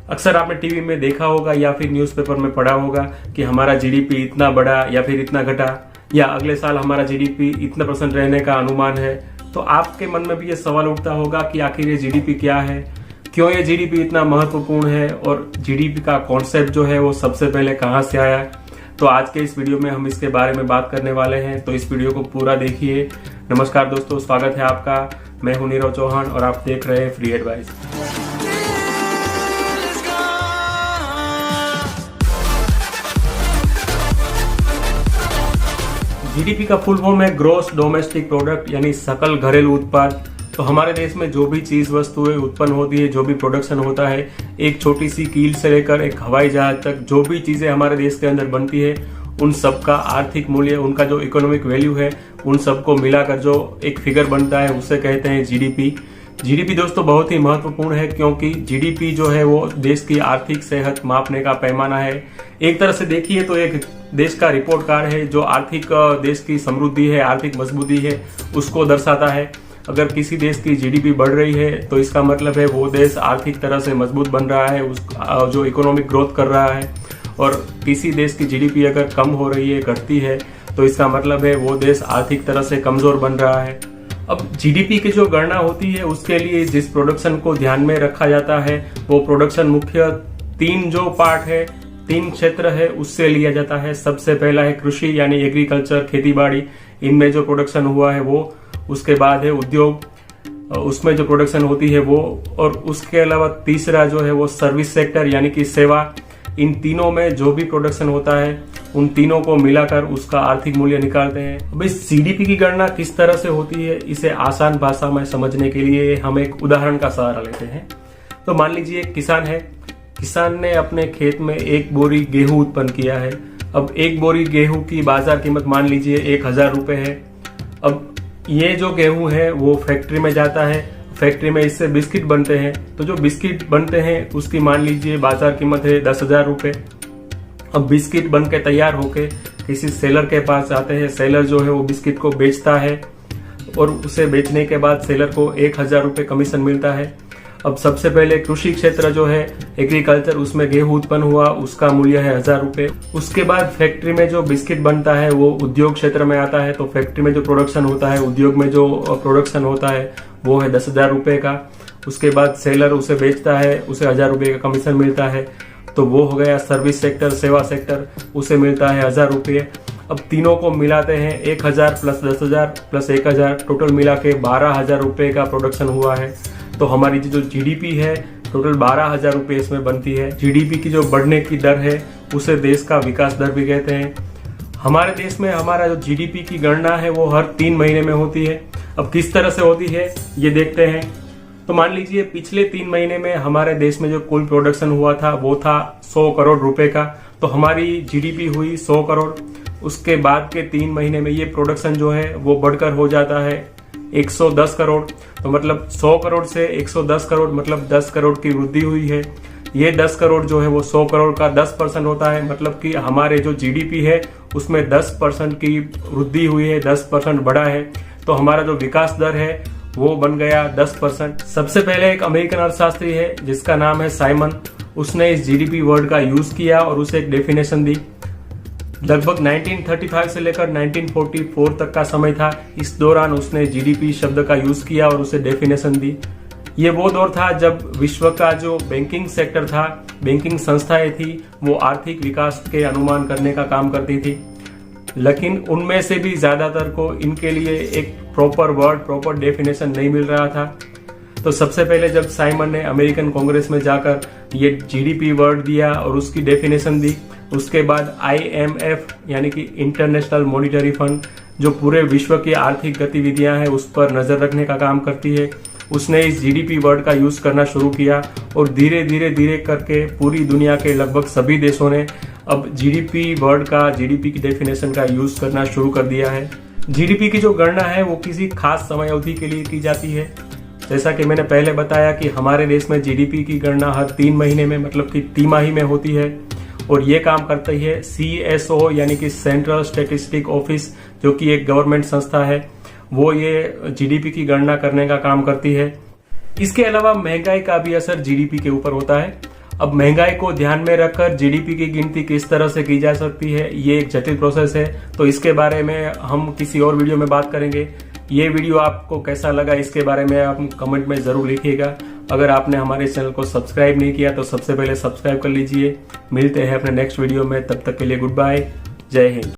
अक्सर आपने टीवी में देखा होगा या फिर न्यूज़पेपर में पढ़ा होगा कि हमारा जीडीपी इतना बढ़ा या फिर इतना घटा, या अगले साल हमारा जीडीपी इतना % रहने का अनुमान है। तो आपके मन में भी ये सवाल उठता होगा कि आखिर ये जीडीपी क्या है, क्यों ये जीडीपी इतना महत्वपूर्ण है, और जीडीपी का कॉन्सेप्ट जो है वो सबसे पहले कहाँ से आया। तो आज के इस वीडियो में हम इसके बारे में बात करने वाले हैं, तो इस वीडियो को पूरा देखिए। नमस्कार दोस्तों, स्वागत है आपका। मैं हूं नीरव चौहान और आप देख रहे हैं फ्री एडवाइस। जीडीपी का फुल फॉर्म है ग्रॉस डोमेस्टिक प्रोडक्ट, यानी सकल घरेलू उत्पाद। तो हमारे देश में जो भी चीज वस्तुएं उत्पन्न होती है, जो भी प्रोडक्शन होता है, एक छोटी सी कील से लेकर एक हवाई जहाज तक जो भी चीजें हमारे देश के अंदर बनती है, उन सब का आर्थिक मूल्य, उनका जो इकोनॉमिक वैल्यू है, उन सबको मिलाकर जो एक फिगर बनता है उसे कहते हैं जीडीपी। जीडीपी दोस्तों बहुत ही महत्वपूर्ण है, क्योंकि जीडीपी जो है वो देश की आर्थिक सेहत मापने का पैमाना है। एक तरह से देखिए तो एक देश का रिपोर्ट कार्ड है जो आर्थिक देश की समृद्धि है, आर्थिक मजबूती है, उसको दर्शाता है। अगर किसी देश की जीडीपी बढ़ रही है तो इसका मतलब है वो देश आर्थिक तरह से मजबूत बन रहा है, जो इकोनॉमिक ग्रोथ कर रहा है। और किसी देश की जीडीपी अगर कम हो रही है, घटती है, तो इसका मतलब है वो देश आर्थिक तरह से कमजोर बन रहा है। अब जीडीपी की जो गणना होती है उसके लिए जिस प्रोडक्शन को ध्यान में रखा जाता है, वो प्रोडक्शन मुख्य 3 जो पार्ट है, 3 क्षेत्र है, उससे लिया जाता है। सबसे पहला है कृषि यानी एग्रीकल्चर, खेती बाड़ी, इनमें जो प्रोडक्शन हुआ है वो। उसके बाद है उद्योग, उसमें जो प्रोडक्शन होती है वो। और उसके अलावा तीसरा जो है वो सर्विस सेक्टर यानी कि सेवा। इन तीनों में जो भी प्रोडक्शन होता है उन तीनों को मिलाकर उसका आर्थिक मूल्य निकालते हैं। अब इस जीडीपी की गणना किस तरह से होती है, इसे आसान भाषा में समझने के लिए हम एक उदाहरण का सहारा लेते हैं। तो मान लीजिए एक किसान है, किसान ने अपने खेत में 1 बोरी गेहूं उत्पन्न किया है। अब 1 बोरी गेहूं की बाजार कीमत मान लीजिए 1000 रुपए है। अब ये जो गेहूं है वो फैक्ट्री में जाता है, फैक्ट्री में इससे बिस्किट बनते हैं। तो जो बिस्किट बनते हैं उसकी मान लीजिए बाजार कीमत है 10,000 रुपए। अब बिस्किट बन के तैयार होके किसी सेलर के पास जाते हैं, सेलर जो है वो बिस्किट को बेचता है और उसे बेचने के बाद सेलर को 1000 रुपए कमीशन मिलता है। अब सबसे पहले कृषि क्षेत्र जो है एग्रीकल्चर, उसमें गेहूं उत्पन्न हुआ, उसका मूल्य है 1000 रुपए। उसके बाद फैक्ट्री में जो बिस्किट बनता है वो उद्योग क्षेत्र में आता है। तो फैक्ट्री में जो प्रोडक्शन होता है, उद्योग में जो प्रोडक्शन होता है वो है 10,000 रुपए का। उसके बाद सेलर उसे बेचता है, उसे 1000 रुपए का कमीशन मिलता है। तो वो हो गया सर्विस सेक्टर, सेवा सेक्टर, उसे मिलता है 1000 रुपये। अब तीनों को मिलाते हैं, 1000 प्लस 10,000 प्लस 1000, टोटल मिला के 12,000 रुपये का प्रोडक्शन हुआ है। तो हमारी जो जीडीपी है टोटल 12,000 रुपये इसमें बनती है। जीडीपी की जो बढ़ने की दर है उसे देश का विकास दर भी कहते हैं। हमारे देश में हमारा जो जीडीपी की गणना है वो हर 3 महीने में होती है। अब किस तरह से होती है ये देखते हैं। तो मान लीजिए पिछले 3 महीने में हमारे देश में जो कुल प्रोडक्शन हुआ था वो था 100 करोड़ रुपए का। तो हमारी जीडीपी हुई 100 करोड़। उसके बाद के 3 महीने में ये प्रोडक्शन जो है वो बढ़कर हो जाता है 110 करोड़। तो मतलब 100 करोड़ से 110 करोड़, मतलब 10 करोड़ की वृद्धि हुई है। ये 10 करोड़ जो है वो 100 करोड़ का 10% होता है, मतलब कि हमारे जो जीडीपी है उसमें 10% की वृद्धि हुई है, 10% बढ़ा है। तो हमारा जो विकास दर है वो बन गया 10%। सबसे पहले एक अमेरिकन अर्थशास्त्री है जिसका नाम है साइमन, उसने इस जीडीपी वर्ड का यूज किया और उसे एक डेफिनेशन दी। लगभग 1935 से लेकर 1944 तक का समय था। इस दौरान उसने जीडीपी शब्द का यूज किया और उसे डेफिनेशन दी। ये वो दौर था जब विश्व का जो बैंकिंग सेक्टर था, बैंकिंग संस्थाएं थी, वो आर्थिक विकास के अनुमान करने का काम करती थी। लेकिन उनमें से भी ज्यादातर को इनके लिए एक प्रॉपर वर्ड, प्रॉपर डेफिनेशन नहीं मिल रहा था। तो सबसे पहले जब साइमन ने अमेरिकन कांग्रेस में जाकर ये जीडीपी वर्ड दिया और उसकी डेफिनेशन दी, उसके बाद IMF यानी कि इंटरनेशनल मॉनिटरी फंड, जो पूरे विश्व की आर्थिक गतिविधियां हैं उस पर नजर रखने का काम करती है, उसने इस जीडीपी वर्ड का यूज करना शुरू किया। और धीरे धीरे करके पूरी दुनिया के लगभग सभी देशों ने अब जीडीपी वर्ड का, जीडीपी की डेफिनेशन का यूज करना शुरू कर दिया है। जीडीपी की जो गणना है वो किसी खास समय अवधि के लिए की जाती है। जैसा कि मैंने पहले बताया कि हमारे देश में जीडीपी की गणना हर 3 महीने में, मतलब कि तिमाही में होती है। और ये काम करती है CSO यानी कि सेंट्रल स्टैटिस्टिक ऑफिस, जो कि एक गवर्नमेंट संस्था है। वो ये जीडीपी की गणना करने का काम करती है। इसके अलावा महंगाई का भी असर जीडीपी के ऊपर होता है। अब महंगाई को ध्यान में रखकर जीडीपी की गिनती किस तरह से की जा सकती है, ये एक जटिल प्रोसेस है, तो इसके बारे में हम किसी और वीडियो में बात करेंगे। ये वीडियो आपको कैसा लगा इसके बारे में आप कमेंट में जरूर लिखिएगा। अगर आपने हमारे चैनल को सब्सक्राइब नहीं किया तो सबसे पहले सब्सक्राइब कर लीजिए। मिलते हैं अपने नेक्स्ट वीडियो में, तब तक के लिए गुड बाय, जय हिंद।